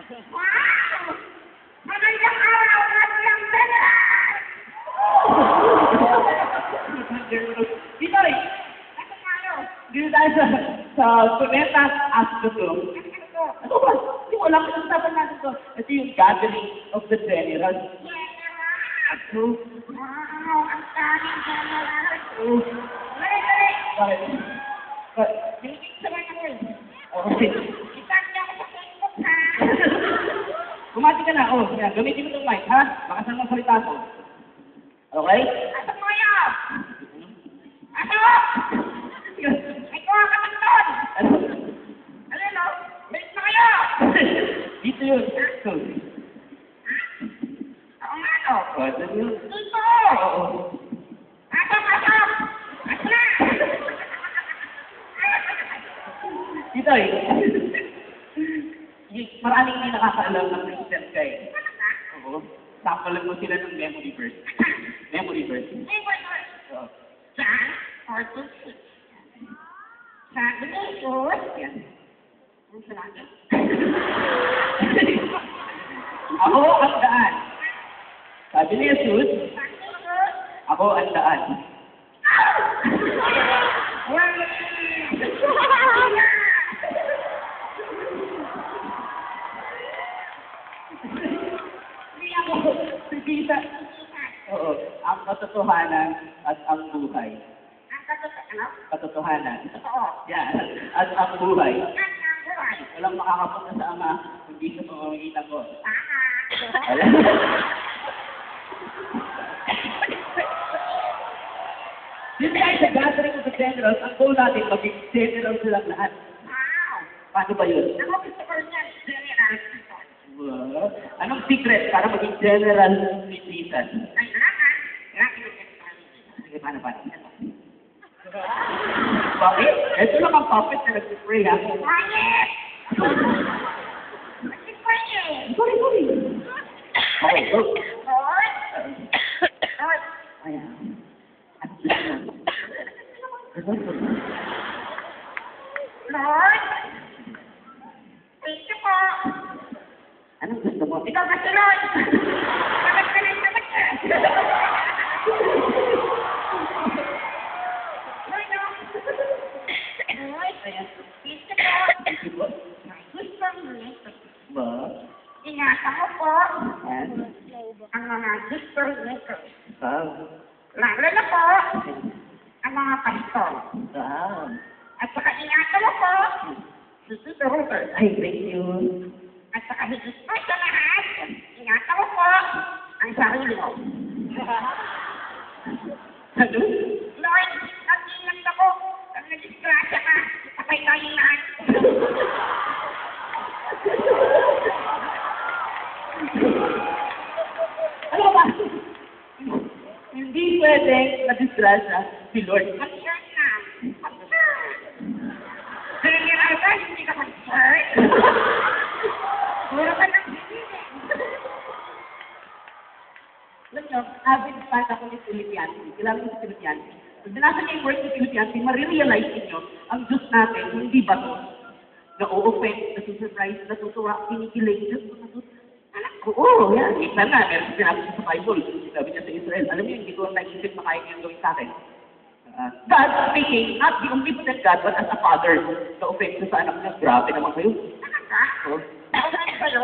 Wow! Magandang araw, magandang general! Pinoy! Ano tayo? Dito tayo sa Cunetas Astro. Ano ba? Hindi mo lang usapan natin to. Ito yung gathering of the generals. General! Wow! Ang daming general! Oh. Dali! Bakit? Biligit sa mga ko eh. Okay. Itag niya ako sa Facebook ha! Bumati ka na. Oh, yan. Gamitin mo itong mic, ha? Makasang ng salita ko. Okay? Asan mo yan? Asan mo? May kuha ka man doon! Ano? Alin o? Bilis na kayo! Dito yun. Ito. Oo nga no? Oh, ito yun. Dito! Oo. Asan! Asan na! Dito eh. Maraming hindi nakakaalam ng Christian ka eh. Talaga? Oo. Sample mo sila ng memory verse. Memory verse. Oo. John 46. Sabi ni Jesus, Yan. ang sinabi? Ako ang daan. Sabi ni Jesus, Sabi ni Jesus, ako ang daan. Hindi ako. Si Tita. Oo. Ang katotohanan at ang buhay. Ang katotohanan? Katotohanan. Totoo. Yan. At ang buhay. Yan ang buhay. Walang makakapunta sa Ama kundi sa pamamagitan ko. Tama. Wala. Dito tayo sa gathering of the generals, ang goal natin, maging general silang lahat. Wow. Paano ba yun? Ako gusto ko niyan, general. Well, anong secret para maging general ni Jesus? Kailangan, lagi mo yan tayo. Sige, paano? Bakit? Ito lang ang puppet na nag-spray, ha? Quiet! Mag-quiet! Sorry. Okay, go. Lord? Lord? Ayan. Lord? Thank you po. Anong gusto mo? Ikaw kasi, Lord. Sabat ka. Lord, no? Lord, Ayan. thank you po. Sige po. Gusto mo nito. Ba? Ingatan mo po Ayan. ang mga gusto nito. Wow. Lalo na po ang mga pastor. Wow. At saka ingatan mo po si Tito Robert. Ay, thank you. At saka higit po sa lahat, ingatan mo po ang sarili mo. Ano? Lord, nag-ingat ako. Pag nag-disgrasya ka, patay tayong lahat. Ano ba? Hindi pwedeng na-disgrasya si Lord. Mag-shirt na. Mag-shirt. General ka, hindi ka mag-shirt. Puro ka ng Alam nyo, avid fan ako ni Filipiansi. Kilala mo si Filipiansi. Pag binasa niyo yung words ni Filipiansi, marirealize niyo ang Diyos natin, hindi ba to? Na-o-offend, nasusurprise, natutuwa, kinikilig, Diyos ko natutuwa. Anak ko, oo, yan. Isa nga, meron sinabi siya sa Bible. Sabi niya sa Israel, alam niyo, hindi ko naisip na kaya niyang gawin sa akin. God speaking, not the omnipotent God, but as a father, na-offend siya sa anak niya. Grabe naman kayo. Talaga? Oh. Naulan kayo?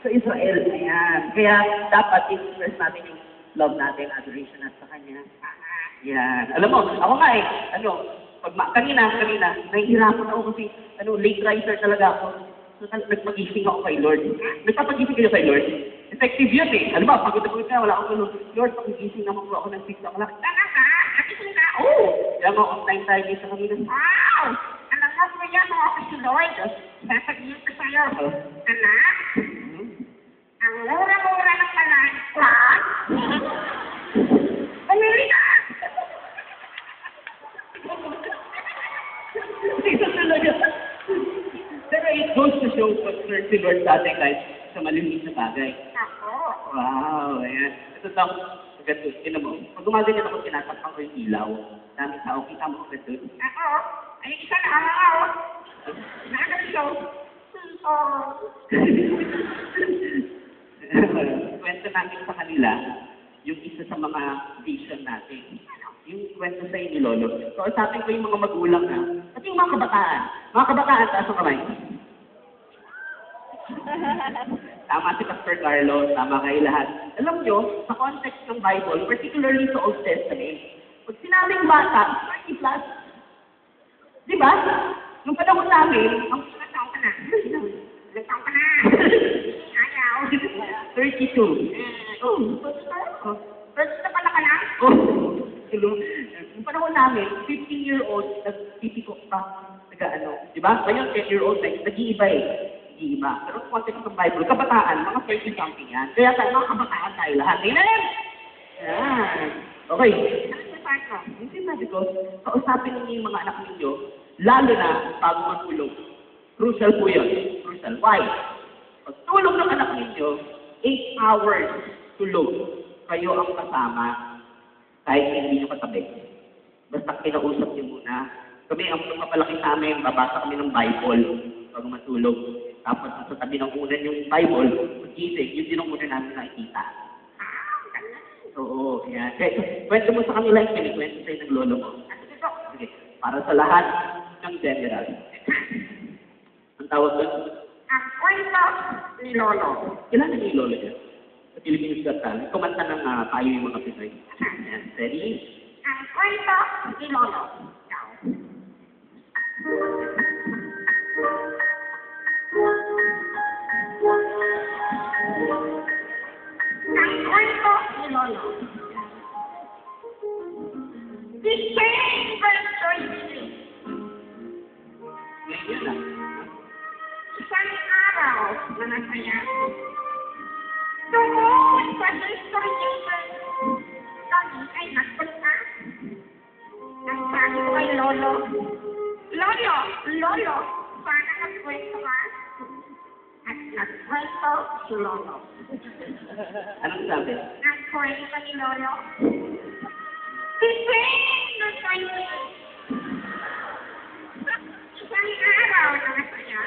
Sa Israel, ayan. Kaya dapat i-express natin yung love natin, adoration natin sa Kanya. Yan. Alam mo, ako nga eh, kanina, nahihirapan ako kasi, late riser talaga ako. So, nagpag-gising ako kay Lord. Nagpapag-gising kayo kay Lord? Effective yun eh. Alam mo, pagkita na, wala akong tulog. Lord, pag-gising naman po ako ng 6 o'clock. Talaga? Nagising ka? Oo! Kaya mo, on time tayo sa kanina. Wow! Alam mo, kuya mo ako si Lord. Sasabihin ko sa'yo. Anak, ang mura-mura ng kalan, Lord. Pumili ka! Ito talaga. Pero it goes to show concern si Lord sa atin kahit sa maliliit na bagay. Ako. Wow, ayan. Ito daw, agad doon. Tignan mo, pag gumaganyan ako, tinatakpan ko yung ilaw. Daming tao, kita mo agad doon. Ako. Ay, isa na ako. Nakakalisyaw. Oh. Kwento namin sa kanila yung isa sa mga vision natin. Yung kwento sa ni Lolo. So, usapin ko yung mga magulang na. At yung mga kabataan. Mga kabataan, taas ang kamay. Tama si Pastor Carlo, tama kayo lahat. Alam nyo, sa context ng Bible, particularly sa Old Testament, pag sinabing bata, 30 plus. Di ba? Nung panahon namin, ang Ilang taon ka na? Ilang taon ka na? Ayaw. 32. Oh, first na pala ka na? Oh, yung panahon namin, 15-year-old, nagtitiko pa, di ba? Ngayon, 10-year-old, nag-iiba eh. Nag-iiba. Pero sa context ng Bible, kabataan, mga 30-something yan. Kaya tayo, mga kabataan tayo lahat. Amen! Yan. Okay. Ano sa parto? Yung sinabi ko, kausapin ninyo yung mga anak ninyo, lalo na bago matulog. Crucial po yun. Crucial. Why? Pag tulog ng anak ninyo, 8 hours tulog. Kayo ang kasama kahit hindi nyo katabi. Basta kinausap nyo muna. Kami, ang mapalaki sa amin, babasa kami ng Bible bago matulog. Tapos sa tabi ng unan yung Bible, magising, yun din ang una namin nakikita. Oo, yan. Okay. Kwento mo sa kanila yung kinikwento sa'yo ng lolo mo. Sige, para sa lahat ng general. Ang tawag doon? Ang kwento ni Lolo. Kailan na yung lolo niya? Sa Philippines Got Talent. Kumanta ng tayo yung mga Pinoy. Yan. Ready? Ang kwento ni Lolo. Ikaw. Ang kwento ni Lolo. December 23. Ngayon na. Isang araw na nasaya. Tungkol sa history paper, kami ay nagpunta. Ang sabi ko kay Lolo, Lolo, sana nagkwento ka. At nagkwento si Lolo. Anong sabi? Nagkwento ni Lolo. December 20. Isang araw na nasaya.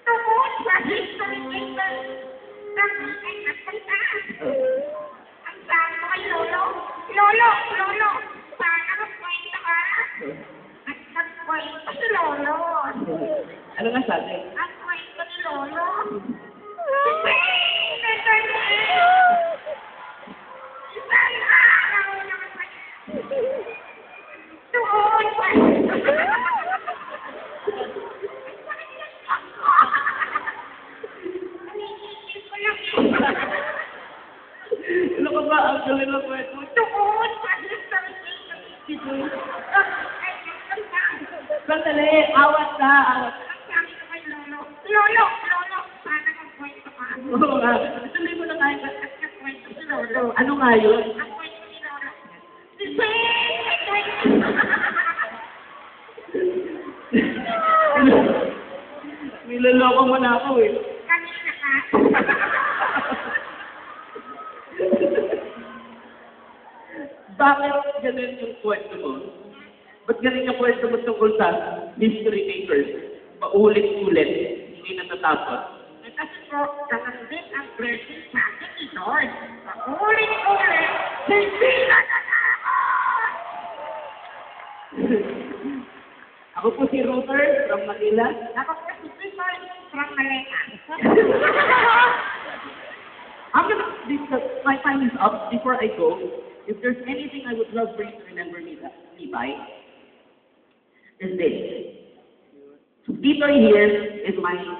Tungkol sa history paper, kami ay nagpunta. Ang sabi ko kay Lolo, sana nagkwento ka. At nagkwento si Lolo. Ano nga sabi? Ang kwento ni Lolo. December 20. Isang araw na masaya. Tungkol sa Ano ka ba? Ang galing ng kwento. tungkol sa history paper. Ay, nagpunta. Sandali! Awat na! Awat. Ang sabi ko kay Lolo, sana magkwento ka. Oo nga. Tuloy mo na nga yun. At nagkwento si Lolo. Ano nga yun? Ang kwento ni Lolo. December 20. Niloloko mo na ako eh. Kanina ka. Bakit ganun yung kwento mo? Ba't ganun yung kwento mo tungkol sa history makers? Paulit-ulit, hindi natatapos. Kasi po, kakambit ang blessing sa akin ni Lord. Paulit-ulit, hindi na natapos. Ako po si Ruther from Manila. Ako po si Peter from Maleta. I'm gonna, my time is up. Before I go, if there's anything I would love for you to remember me by, is this. Peter here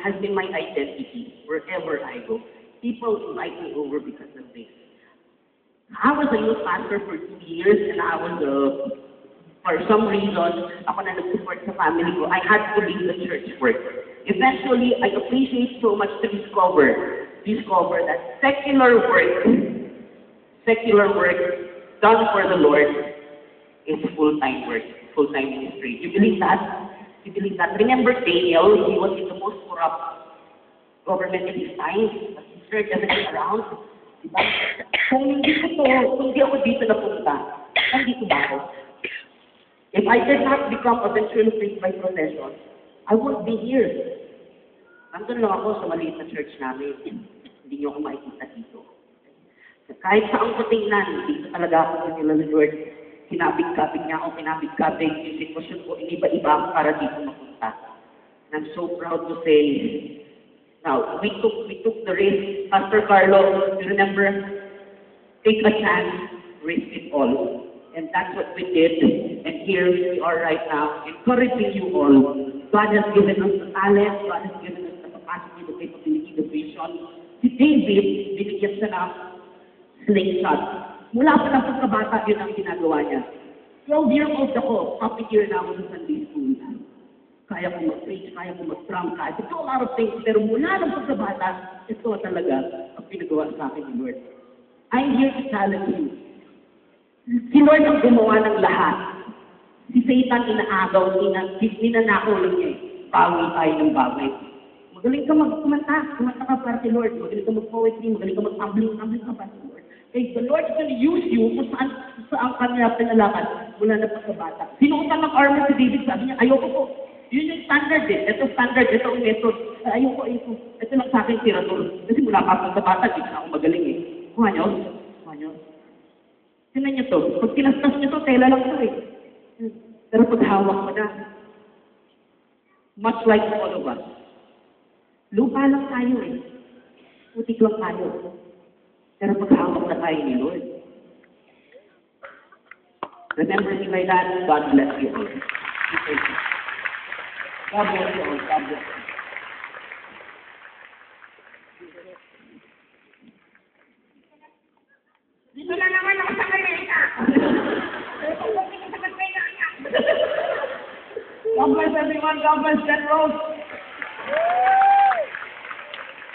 has been my identity wherever I go. People invite me over because of this. I was a youth pastor for 2 years and I was for some reason, ako na nag-support sa family ko, I had to leave the church work. Eventually, I appreciate so much to discover that secular work done for the Lord is full-time work, full-time ministry. You believe that? You believe that? Remember Daniel, he was in the most corrupt government in his time, but he served as an around. Diba? Kung hindi ako dito napunta, nandito ba ako? If I did not become a ventriloquist by profession, I won't be here. Nandun lang ako sa maliit na church namin. Hindi niyo ako makikita dito. Kahit saan ko tingnan, dito talaga ako sa nila ni Lord. Kinabig-kabig niya ako, kinabig-kabig. Yung sitwasyon ko, iniba-iba ako para dito mapunta. And I'm so proud to say, now, we took the risk. Pastor Carlo, you remember? Take a chance, risk it all. And that's what we did. And here we are right now, encouraging you all. God has given us the talent, God has given us the capacity, the capability, the vision. Si David, binigyan siya ng slingshot. Mula pa ng pagkabata, yun ang ginagawa niya. 12-year-old ako, puppeteer na ako sa Sunday school. Kaya ko mag-preach, kaya ko mag-drum, kaya ko do a lot of things. Pero mula ng pagkabata, ito talaga ang pinagawa sa akin ni Lord. I'm here to challenge you. Si Lord ang gumawa ng lahat. Si Satan inaagaw, ninanakaw lang niya. Bawi tayo ng bawi. Magaling ka kumanta ka para si Lord. Magaling ka mag-poetry, magaling ka mag-tumbling ka para si Lord. Okay, the Lord is going to use you kung saan kanya pinalakan mula na pagkabata. Sinuutan ng armor si David, sabi niya, ayoko po. Yun yung standard eh. Ito standard, ito ang method. Ayoko. Ito lang sa akin tirador. Kasi mula pa pagkabata, di na ako magaling eh. Kuha niyo? Tingnan niyo to. Pag tinastas niyo to, tela lang to eh. Pero pag hawak mo na, much like all of us, lupa lang tayo eh. Putik lang tayo. Pero pag hawak na tayo ni Lord. Remember me by that. God bless you all. God bless you all. God bless you. Dito na naman ako sa Amerika. God bless everyone. God bless General.